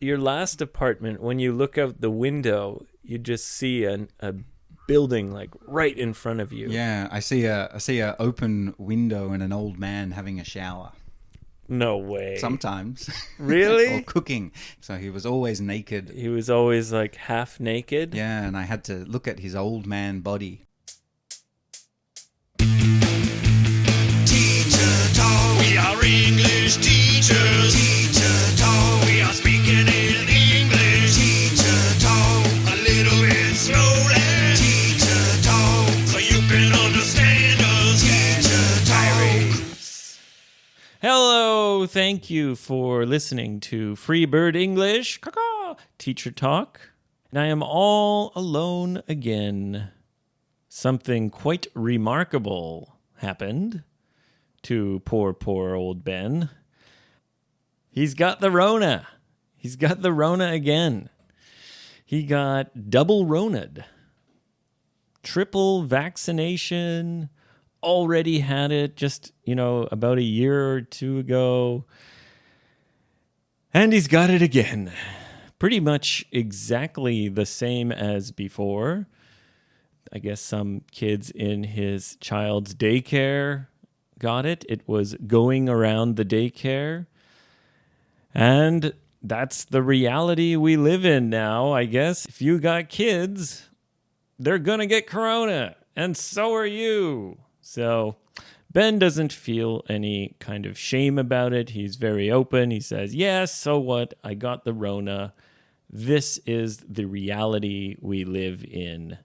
your last apartment, when you look out the window, you just see a building like right in front of you. Yeah, I see a open window and an old man having a shower. No way. Sometimes. Really? Or cooking. So he was always naked. He was always like half naked? Yeah, and I had to look at his old man body. Teacher talk, we are English teachers. Teacher talk, we are speaking in English. Teacher talk, a little bit slowly. Teacher talk, so you can understand us. Teacher Diaries. Hello, thank you for listening to Freebird English, Teacher Talk. And I am all alone again. Something quite remarkable happened to poor old Ben. He's got the Rona. He's got the Rona again. He got double Rona'd. Triple vaccination. Already had it just, about a year or two ago. And he's got it again. Pretty much exactly the same as before. I guess some kids in his child's daycare got it. It was going around the daycare. And that's the reality we live in now, I guess. If you got kids, they're going to get corona. And so are you. So Ben doesn't feel any kind of shame about it. He's very open. He says, yes, so what? I got the Rona. This is the reality we live in.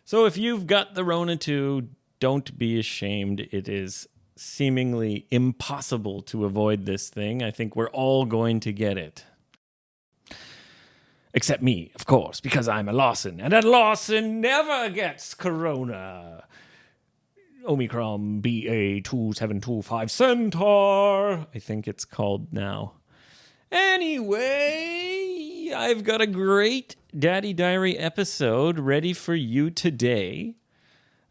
So if you've got the Rona too, don't be ashamed. It is seemingly impossible to avoid this thing. I think we're all going to get it. Except me, of course, because I'm a Lawson. And a Lawson never gets corona. Omicron BA2725 Centaur, I think it's called now. Anyway, I've got a great Daddy Diary episode ready for you today.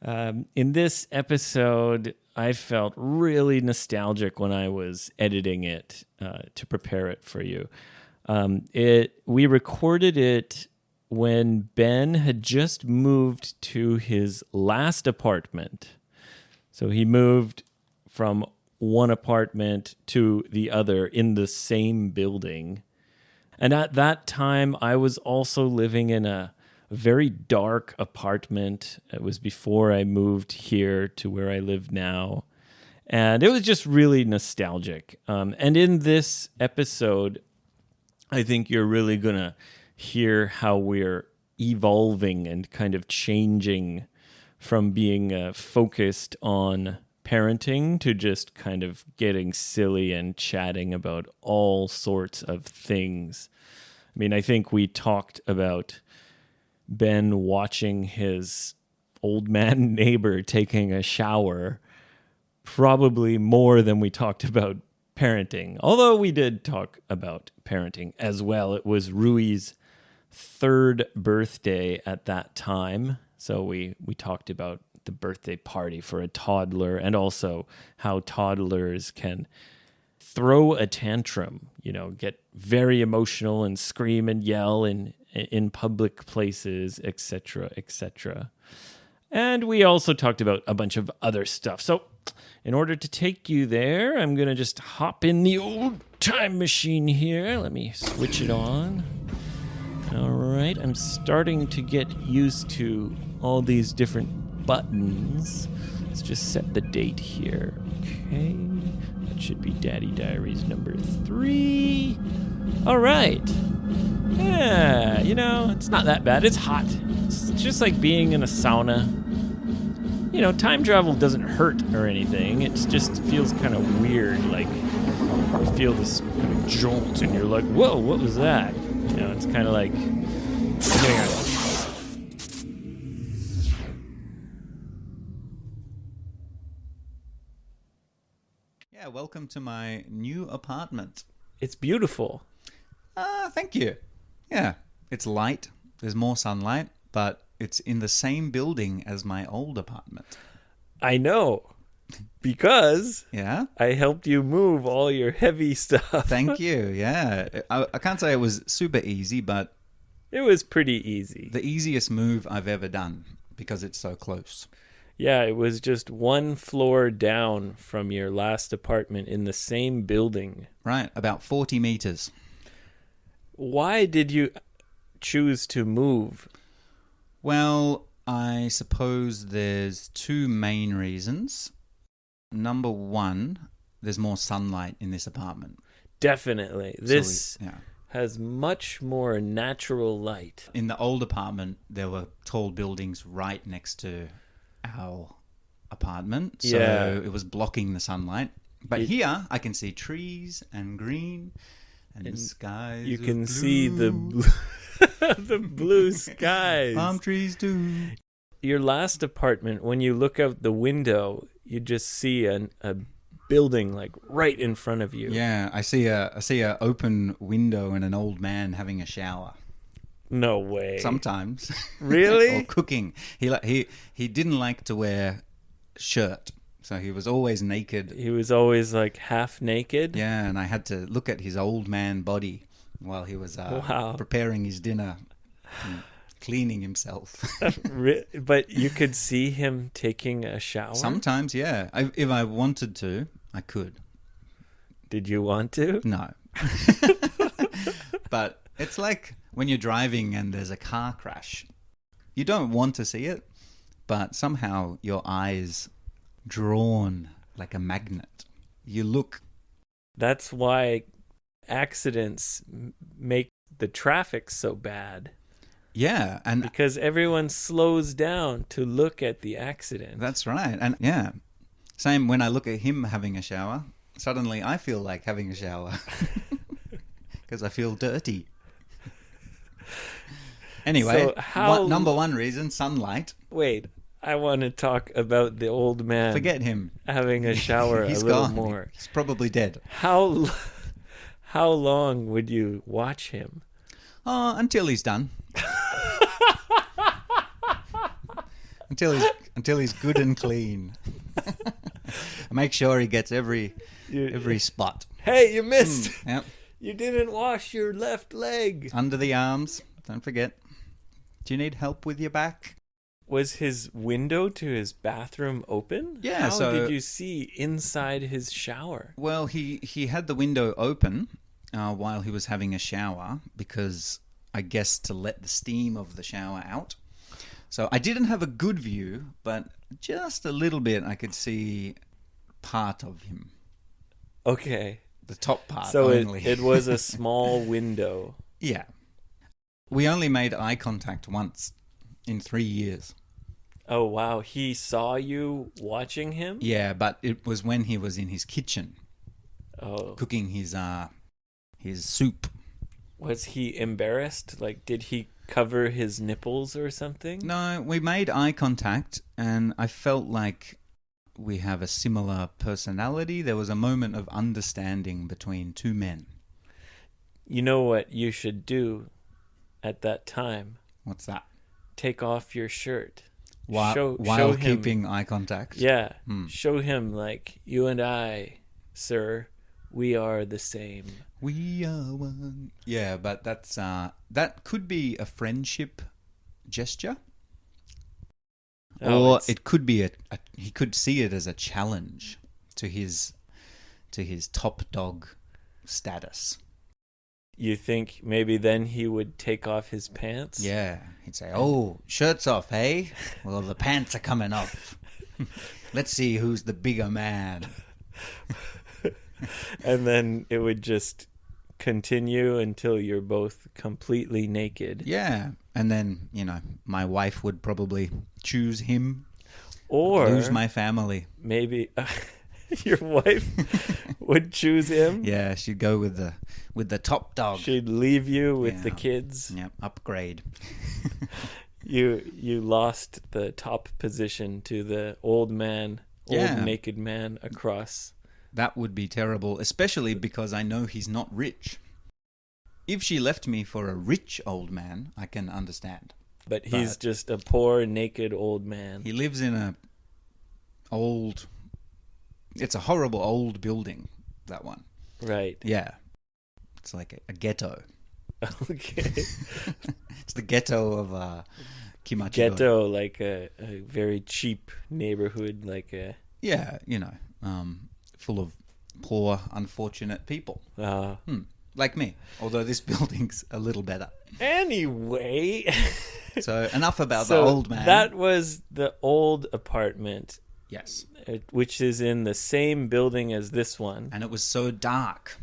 In this episode, I felt really nostalgic when I was editing it to prepare it for you. We recorded it when Ben had just moved to his last apartment. So he moved from one apartment to the other in the same building. And at that time, I was also living in a very dark apartment. It was before I moved here to where I live now. And it was just really nostalgic. And in this episode, I think you're really going to hear how we're evolving and kind of changing from being focused on parenting to just kind of getting silly and chatting about all sorts of things. I mean, I think we talked about Ben watching his old man neighbor taking a shower probably more than we talked about parenting. Although we did talk about parenting as well. It was Rui's 3rd birthday at that time. So we talked about the birthday party for a toddler and also how toddlers can throw a tantrum, get very emotional and scream and yell in public places, etc., etc. And we also talked about a bunch of other stuff. So in order to take you there, I'm going to just hop in the old time machine here. Let me switch it on. All right, I'm starting to get used to all these different buttons. Let's just set the date here. Okay, that should be Daddy Diaries number 3. All right. Yeah, it's not that bad. It's hot. It's just like being in a sauna. Time travel doesn't hurt or anything. It just feels kind of weird. Like you feel this kind of jolt and you're like, whoa, what was that? It's kind of like Yeah, welcome to my new apartment. It's beautiful. Thank you. Yeah, it's light. There's more sunlight, but it's in the same building as my old apartment. I know. Because Yeah. I helped you move all your heavy stuff. Thank you. Yeah. I can't say it was super easy, but It was pretty easy. the easiest move I've ever done because it's so close. Yeah, it was just one floor down from your last apartment in the same building. Right. About 40 meters. Why did you choose to move? Well, I suppose there's two main reasons. Number one, there's more sunlight in this apartment. Definitely. So This yeah. has much more natural light. In the old apartment, there were tall buildings right next to our apartment, so Yeah. it was blocking the sunlight. But here, I can see trees and green and skies. You of can blue. see the the blue skies. Palm trees too. Your last apartment, when you look out the window, you just see a building like right in front of you. Yeah, I see a open window and an old man having a shower. No way. Sometimes. Really? Or cooking. He didn't like to wear shirt, so he was always naked. He was always like half naked. Yeah, and I had to look at his old man body while he was Wow. preparing his dinner and cleaning himself. But you could see him taking a shower? Sometimes, yeah. If I wanted to, I could. Did you want to? No. But it's like when you're driving and there's a car crash. You don't want to see it, but somehow your eyes drawn like a magnet. You look. That's why accidents make the traffic so bad. Yeah, and Because everyone slows down to look at the accident. that's right. And yeah, same when I look at him having a shower, suddenly I feel like having a shower because I feel dirty. Anyway, So how- number one reason, sunlight. Wait, I want to talk about the old man Forget him. having a shower a He's little gone. more. He's probably dead. How long would you watch him? Oh, until he's done. until he's good and clean. Make sure he gets every spot. Hey, you missed. Yep. You didn't wash your left leg. Under the arms. Don't forget. Do you need help with your back? Was his window to his bathroom open? Yeah, How so- did you see inside his shower? Well, he had the window open while he was having a shower because I guess to let the steam of the shower out. So I didn't have a good view, but just a little bit I could see part of him. Okay. The top part So only. it was a small window. Yeah. We only made eye contact once in 3 years. Oh, wow. He saw you watching him? Yeah, but it was when he was in his kitchen Oh. cooking his soup. Was he embarrassed? Like, did he cover his nipples or something? No, we made eye contact and I felt like we have a similar personality. There was a moment of understanding between two men. You know what you should do at that time? What's that? Take off your shirt. While show him, keeping eye contact. Yeah. Hmm. Show him, like, you and I, sir, we are the same. We are one. Yeah, but that's that could be a friendship gesture. Oh, Or it's- it could be he could see it as a challenge to his top dog status. You think maybe then he would take off his pants? Yeah, he'd say, "Oh, shirts off, hey? Well, the pants are coming off. Let's see who's the bigger man." And then it would just continue until you're both completely naked. Yeah, and then my wife would probably choose him, Or lose my family. maybe your wife would choose him. Yeah, she'd go with the top dog. She'd leave you with the Yeah. kids. Yeah, upgrade. You lost the top position to the old Yeah. naked man across. That would be terrible, especially because I know he's not rich. If she left me for a rich old man, I can understand. But he's But- just a poor naked old man. He lives in a old It's a horrible old building, that one. Right. Yeah. It's like a ghetto. Okay. It's the ghetto of Kimachidori. Ghetto, like a very cheap neighborhood, like a... Yeah, full of poor, unfortunate people. Like me. Although this building's a little better. Anyway. So enough about So the old man. that was the old apartment, Yes. which is in the same building as this one. And it was so dark.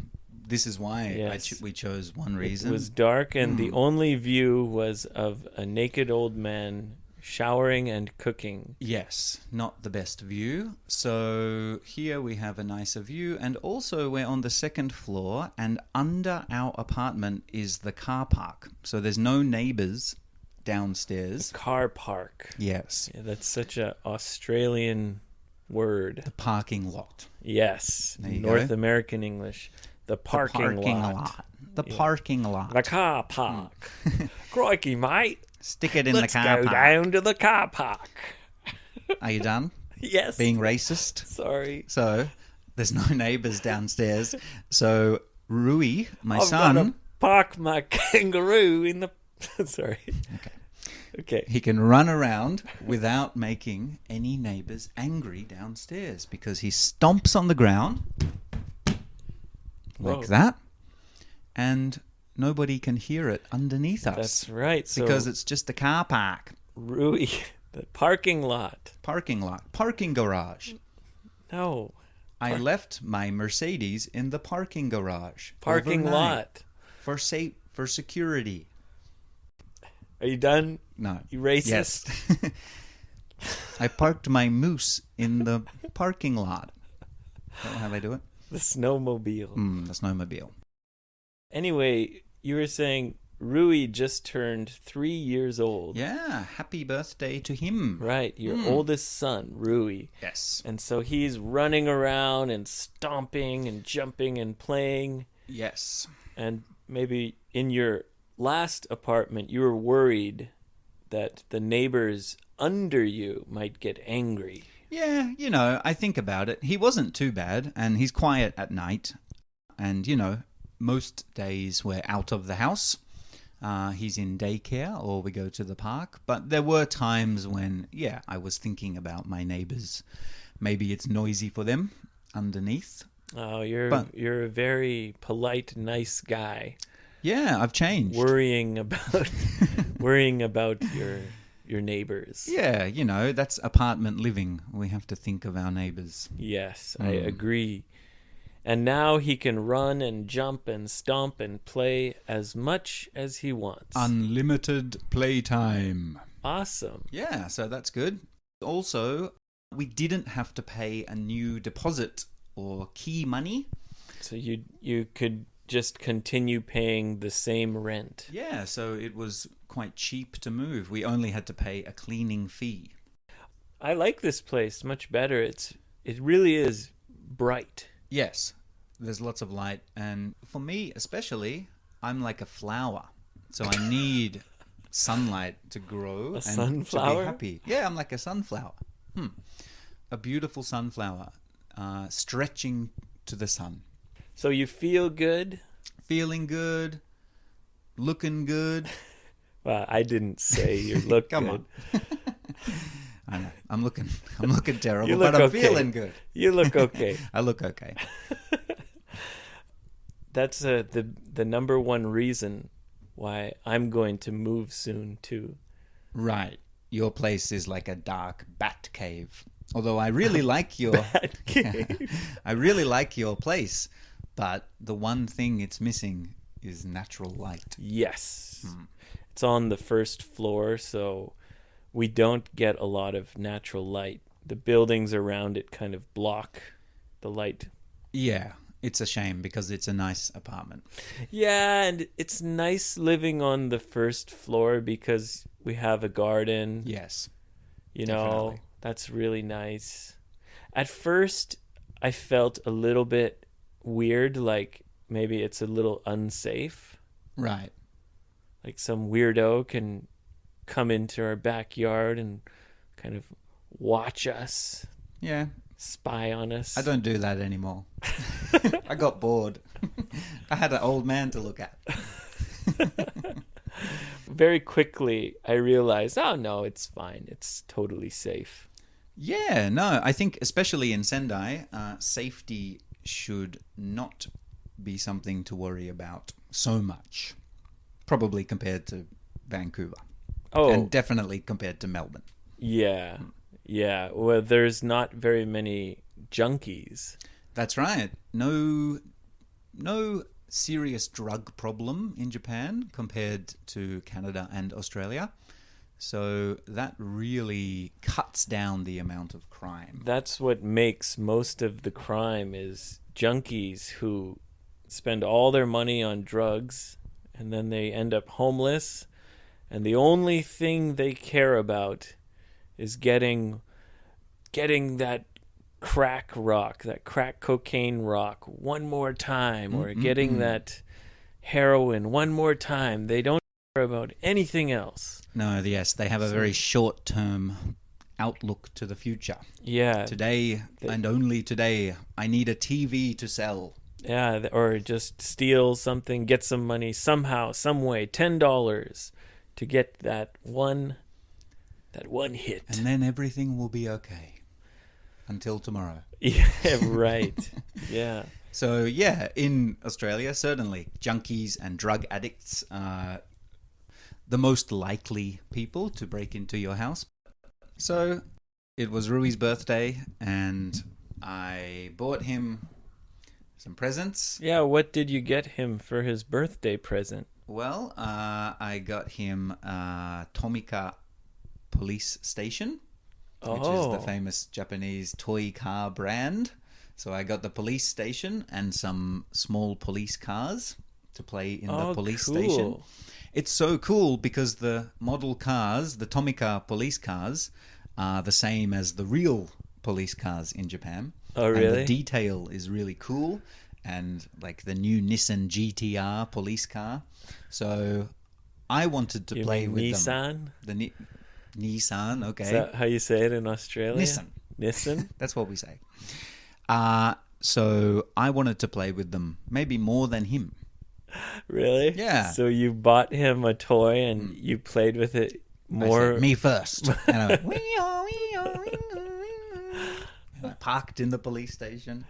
This is why Yes. we chose one reason. It was dark, and the only view was of a naked old man showering and cooking. Yes, not the best view. So here we have a nicer view, and also we're on the second floor, and under our apartment is the car park. So there's no neighbors downstairs. Car park. Yes, Yeah, that's such a Australian word. the parking lot. Yes, There you North go. American English. The parking lot. The parking lot. The car park. Crikey, mate. Stick it in Let's the car go park. down to the car park. Are you done Yes. being racist? Sorry. So there's no neighbors downstairs. So Rui, my I've son, got to park my kangaroo in the... Sorry. Okay. he can run around without making any neighbors angry downstairs because he stomps on the ground like Whoa. that, and nobody can hear it underneath us. That's right. So because it's just a car park, Rui, the parking lot. parking lot, parking garage. No. I left my Mercedes in the parking garage. Parking overnight lot. for security. Are you done? No. You racist? Yes. I parked my moose in the parking lot. Is that how they do it? The snowmobile. The snowmobile. Anyway, you were saying Rui just turned 3 years old. Yeah, happy birthday to him. Right, your oldest son, Rui. Yes. And so he's running around and stomping and jumping and playing. Yes. And maybe in your last apartment, you were worried that the neighbors under you might get angry. Yeah, I think about it. He wasn't too bad, and he's quiet at night. And, most days we're out of the house. He's in daycare or we go to the park. But there were times when, I was thinking about my neighbors. Maybe it's noisy for them underneath. Oh, you're a very polite, nice guy. Yeah, I've changed. Worrying about your neighbors. Yeah, that's apartment living. We have to think of our neighbors. Yes, I agree. And now he can run and jump and stomp and play as much as he wants. Unlimited playtime. Awesome. Yeah, so that's good. Also, we didn't have to pay a new deposit or key money. So you could just continue paying the same rent. Yeah, so it was quite cheap to move. We only had to pay a cleaning fee. I like this place much better. It really is bright. Yes, there's lots of light. And for me especially, I'm like a flower. So I need sunlight to grow and sunflower? to be happy. Yeah, I'm like a sunflower. A beautiful sunflower stretching to the sun. So you feel good? Feeling good, looking good. Well, I didn't say you look Come good. on. I know. I'm looking terrible, You look but I'm okay. feeling good. You look okay. I look okay. That's the number one reason why I'm going to move soon too. Right. Your place is like a dark bat cave. Although I really like your Bat cave. I really like your place, but the one thing it's missing is natural light. Yes. It's on the first floor, so we don't get a lot of natural light. The buildings around it kind of block the light. Yeah, it's a shame because it's a nice apartment. Yeah, and it's nice living on the first floor because we have a garden. Yes. You definitely. know, that's really nice. At first, I felt a little bit weird, like maybe it's a little unsafe. Right. Like some weirdo can come into our backyard and kind of watch us. Yeah. spy on us. I don't do that anymore. I got bored. I had an old man to look at. Very quickly, I realized, oh no, it's fine. It's totally safe. Yeah, no, I think especially in Sendai, safety should not be something to worry about so much. Probably compared to Vancouver. Oh, And definitely compared to Melbourne. yeah. Yeah. Well, there's not very many junkies. That's right. No serious drug problem in Japan compared to Canada and Australia. So that really cuts down the amount of crime. That's what makes most of the crime is junkies who spend all their money on drugs and then they end up homeless, and the only thing they care about is getting that crack rock, that crack cocaine rock one more time, or getting that heroin one more time. They don't care about anything else. No, yes, they have a very short-term outlook to the future. Yeah. Today and only today, I need a TV to sell. Yeah, or just steal something, get some money somehow, some way, $10 to get that one hit. And then everything will be okay. Until tomorrow. Yeah, right. Yeah. So, yeah, in Australia, certainly, junkies and drug addicts are the most likely people to break into your house. So, it was Rui's birthday, and I bought him some presents. Yeah, what did you get him for his birthday present? Well, I got him Tomica Police Station, which is the famous Japanese toy car brand. So I got the police station and some small police cars to play in the police station. It's so cool because the model cars, the Tomica police cars, are the same as the real police cars in Japan. Oh, really? And the detail is really cool. And like the new Nissan GTR police car. So I wanted to You play mean with Nissan? them. The Nissan, okay. Is that how you say it in Australia? Nissan. Nissan? That's what we say. So I wanted to play with them, maybe more than him. Really? Yeah. So you bought him a toy and you played with it more? I said, me first. And I went, "Wee-oh, wee-oh, wee-oh." And I parked in the police station.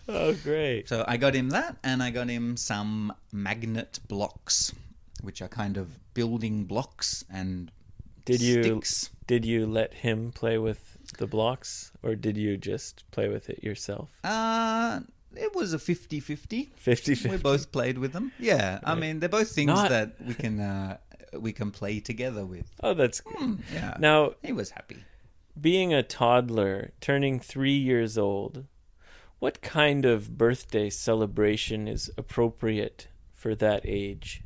Oh, great. So I got him that, and I got him some magnet blocks, which are kind of building blocks and sticks. Did you let him play with the blocks, or did you just play with it yourself? It was a 50-50. 50-50. We both played with them. Yeah, Right. I mean, they're both things that we can play together with. Oh, that's good. Yeah. Now, He was happy. being a toddler, turning 3 years old, what kind of birthday celebration is appropriate for that age?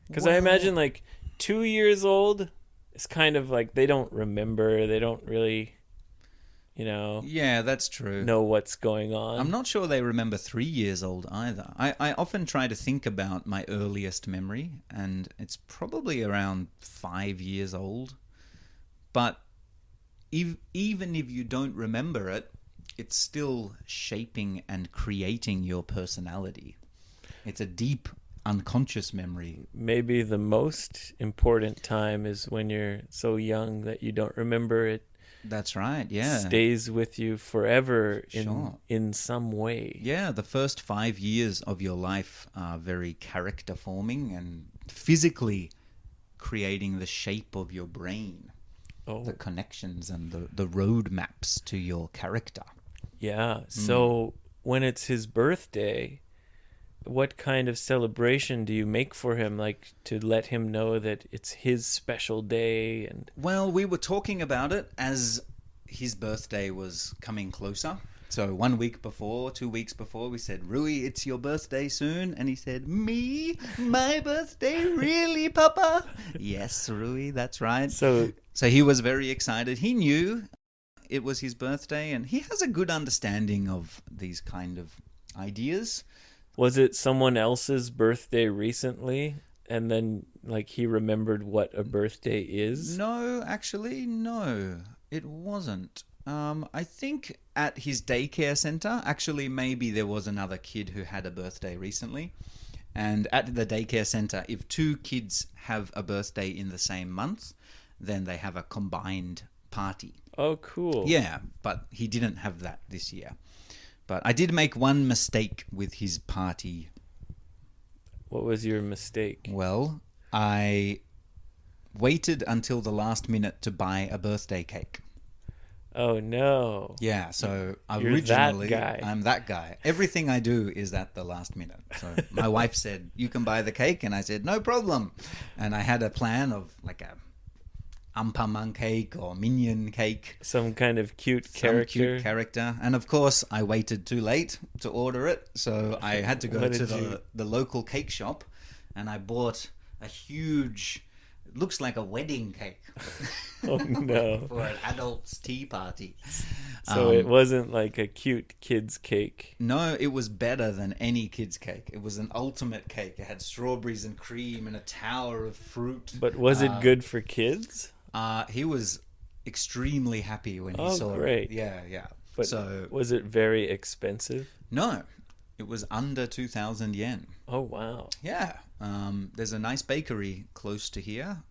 Because I Well- imagine like 2 years old is kind of like they don't remember, they don't really, Yeah, that's true. know what's going on. I'm not sure they remember 3 years old either. I often try to think about my earliest memory, and it's probably around 5 years old. But even if you don't remember it, it's still shaping and creating your personality. It's a deep, unconscious memory. Maybe the most important time is when you're so young that you don't remember it. That's right, yeah. Stays with you forever Sure. in some way. Yeah, the first 5 years of your life are very character forming and physically creating the shape of your brain, the connections and the road maps to your character. Yeah. So when it's his birthday, what kind of celebration do you make for him, like to let him know that it's his special day? And Well, we were talking about it as his birthday was coming closer. So 1 week before, 2 weeks before, we said, Rui, it's your birthday soon. And he said, me? My birthday? Really, Papa? Yes, Rui, that's right. so So he was very excited. He knew it was his birthday, and he has a good understanding of these kind of ideas. was it someone else's birthday recently? And then like he remembered what a birthday is? No, actually, no, it wasn't. I think at his daycare center. Actually, maybe there was another kid who had a birthday recently. And at the daycare center, if 2 kids have a birthday in the same month, then they have a combined party. Oh, cool. Yeah, but he didn't have that this year. But I did make one mistake with his party. What was your mistake? Well, I waited until the last minute to buy a birthday cake. Oh, no. Yeah, so You're originally, that guy. I'm that guy. Everything I do is at the last minute. So my wife said, you can buy the cake. And I said, no problem. And I had a plan of like a Ampaman cake or Minion cake. Some kind of cute Some character. cute character. And of course, I waited too late to order it. So I had to go What to did the local cake shop and I bought a huge, it looks like a wedding cake. Oh, no. For an adult's tea party. So it wasn't like a cute kid's cake. No, it was better than any kid's cake. It was an ultimate cake. It had strawberries and cream and a tower of fruit. But was it good for kids? He was extremely happy when he Oh, saw great. it. Yeah, yeah. But So, was it very expensive? no, it was under 2,000 yen. Oh, wow. Yeah. There's a nice bakery close to here,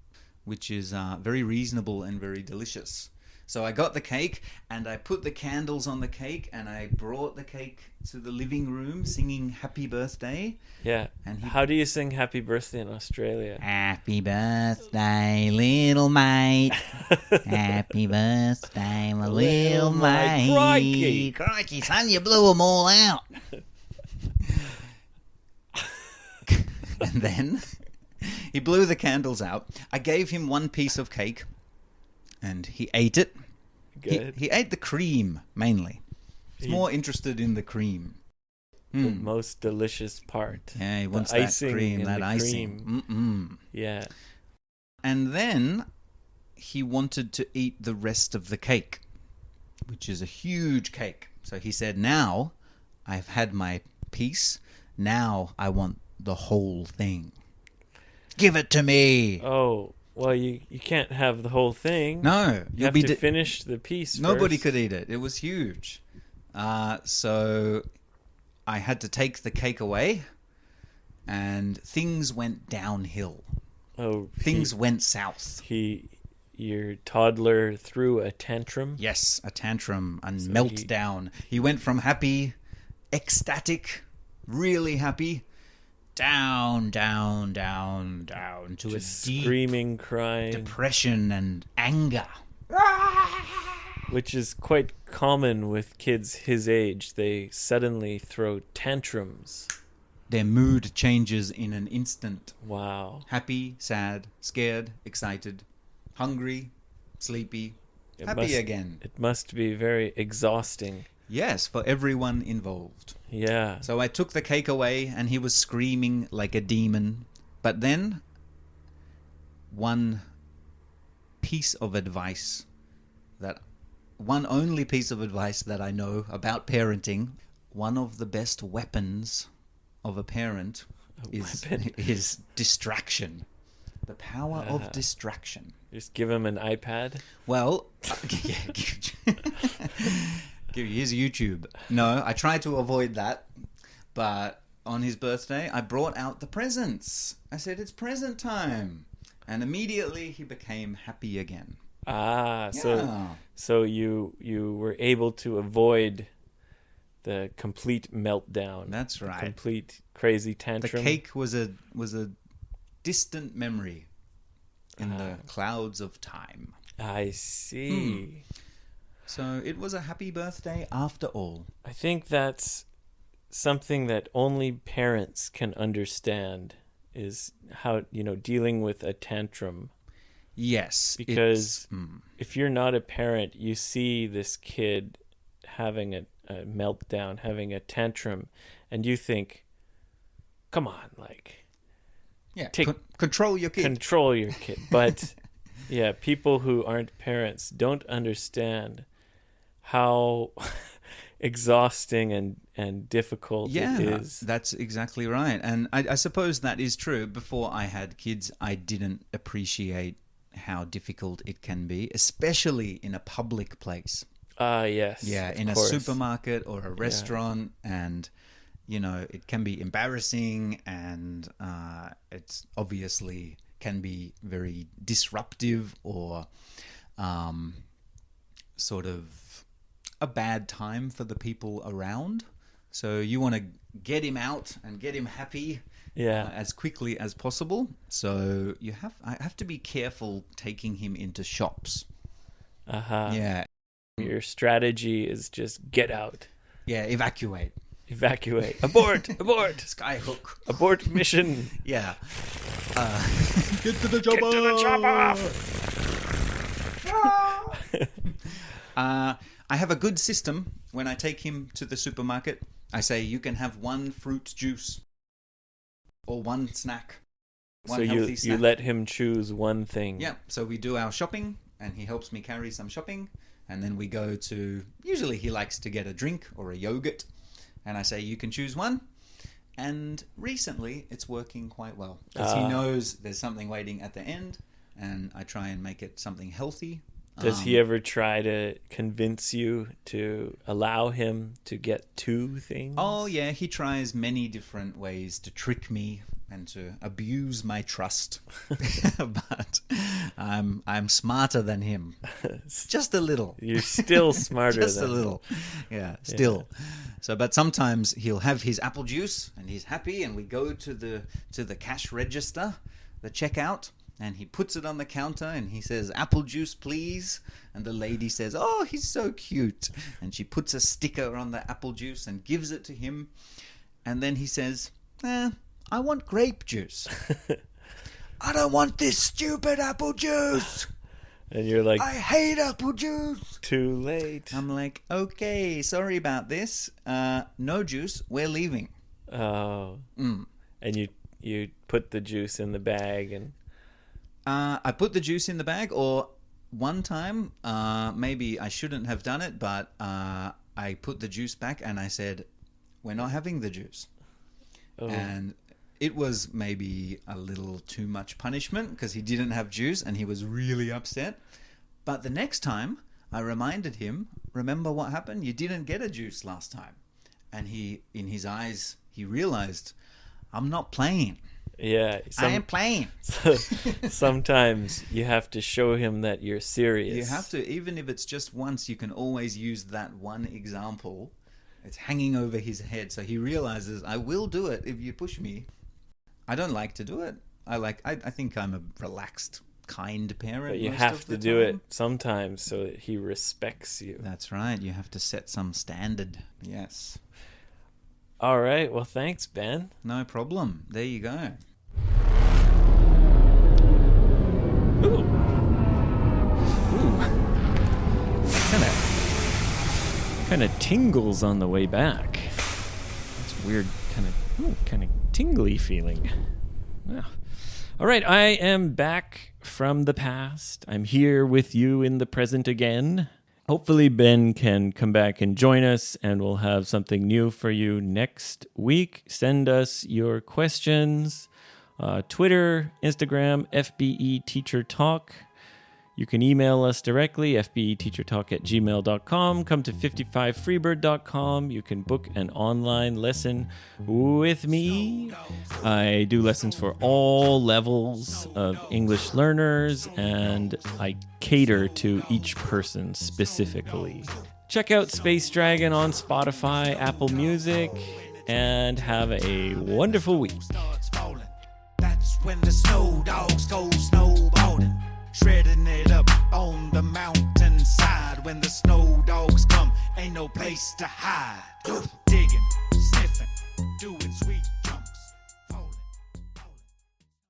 which is very reasonable and very delicious. So I got the cake and I put the candles on the cake and I brought the cake to the living room singing happy birthday. Yeah. And he- How do you sing happy birthday in Australia? Happy birthday, little mate. Happy birthday, my little mate. Crikey. Crikey, son, you blew them all out. And then he blew the candles out. I gave him one piece of cake and he ate it. Good. He ate the cream, mainly. He's more interested in the cream. The most delicious part. Yeah, he wants The that icing cream, in that the icing. cream. Mm-mm. Yeah. And then he wanted to eat the rest of the cake, which is a huge cake. So he said, now I've had my piece. Now I want the whole thing. Give it to me. Oh, well, you can't have the whole thing. No, You have to finish the piece Nobody first. could eat it. It was huge. So I had to take the cake away, and things went downhill. Oh, Things went south. your toddler threw a tantrum. Yes, a tantrum and meltdown. He went from happy, ecstatic, really happy, down to a deep Screaming, crying, depression and anger. which is quite common with kids his age. They suddenly throw tantrums. Their mood changes in an instant. Wow. Happy, sad, scared, excited, hungry, sleepy, It happy must- again. It must be very exhausting. Yes, for everyone involved. Yeah. So I took the cake away and he was screaming like a demon. But then, one only piece of advice that I know about parenting, one of the best weapons of a parent is distraction. The power of distraction. Just give him an iPad. Well, here's YouTube. No, I tried to avoid that, but on his birthday, I brought out the presents. I said, it's present time. And immediately he became happy again. Ah, Yeah. so you were able to avoid the complete meltdown. That's the right. complete crazy The tantrum. cake was a distant memory in the clouds of time. I see. So it was a happy birthday after all. I think that's something that only parents can understand, is how, dealing with a tantrum. Yes. Because if you're not a parent, you see this kid having a meltdown, having a tantrum, and you think, come on, Control your kid. control your kid. But yeah, people who aren't parents don't understand how exhausting and difficult it is. That's exactly right. And I suppose that is true. Before I had kids, I didn't appreciate how difficult it can be, especially in a public place. Yes. Yeah, of in a course. supermarket or a restaurant, and it can be embarrassing, and it's obviously can be very disruptive or sort of a bad time for the people around. So you want to get him out and get him happy as quickly as possible. So I have to be careful taking him into shops. Yeah. Your strategy is just get out. Yeah, evacuate. Evacuate. Abort! Abort! Skyhook. Abort mission! Yeah. Get to the chopper! Get to the chopper! I have a good system. When I take him to the supermarket, I say, you can have one fruit juice or one snack. One So healthy you snack. let him choose one thing. Yeah, so we do our shopping, and he helps me carry some shopping. And then we go to, usually he likes to get a drink or a yogurt. And I say, you can choose one. And recently, it's working quite well. Because he knows there's something waiting at the end. And I try and make it something healthy. Does he ever try to convince you to allow him to get two things? Oh, yeah, he tries many different ways to trick me and to abuse my trust. But I'm smarter than him. Just a little. You're still smarter Just than a little. Yeah, still. So, but sometimes he'll have his apple juice and he's happy, and we go to the cash register, the checkout, and he puts it on the counter and he says, apple juice, please. And the lady says, oh, he's so cute. And she puts a sticker on the apple juice and gives it to him. And then he says, I want grape juice. I don't want this stupid apple juice. And you're like, I hate apple juice. too late. I'm like, okay, sorry about this. No juice. We're leaving. Oh. And you put the juice in the bag and... I put the juice in the bag, or one time, maybe I shouldn't have done it, but I put the juice back and I said, we're not having the juice. Oh. And it was maybe a little too much punishment because he didn't have juice and he was really upset. But the next time I reminded him, remember what happened? You didn't get a juice last time. And in his eyes, he realized, I'm not playing. Yeah. I am playing. Sometimes you have to show him that you're serious. You have to, even if it's just once, you can always use that one example. It's hanging over his head, so he realizes, I will do it if you push me. I don't like to do it. I think I'm a relaxed, kind parent. But you most have of to the do time. it sometimes so that he respects you. That's right. You have to set some standard. Yes. All right. Well, thanks, Ben. No problem. There you go. Ooh. Kind of tingles on the way back. It's weird, kind of tingly feeling. Yeah. All right, I am back from the past. I'm here with you in the present again. Hopefully Ben can come back and join us, and we'll have something new for you next week. Send us your questions. Twitter, Instagram, FBE Teacher Talk. You can email us directly, fbeteachertalk@gmail.com. Come to 55freebird.com. You can book an online lesson with me. I do lessons for all levels of English learners, and I cater to each person specifically. Check out Space Dragon on Spotify, Apple Music, and have a wonderful week. Starts falling. That's when the snow dogs go snowboarding, shredding it up on the mountainside. When the snow dogs come, ain't no place to hide. Digging.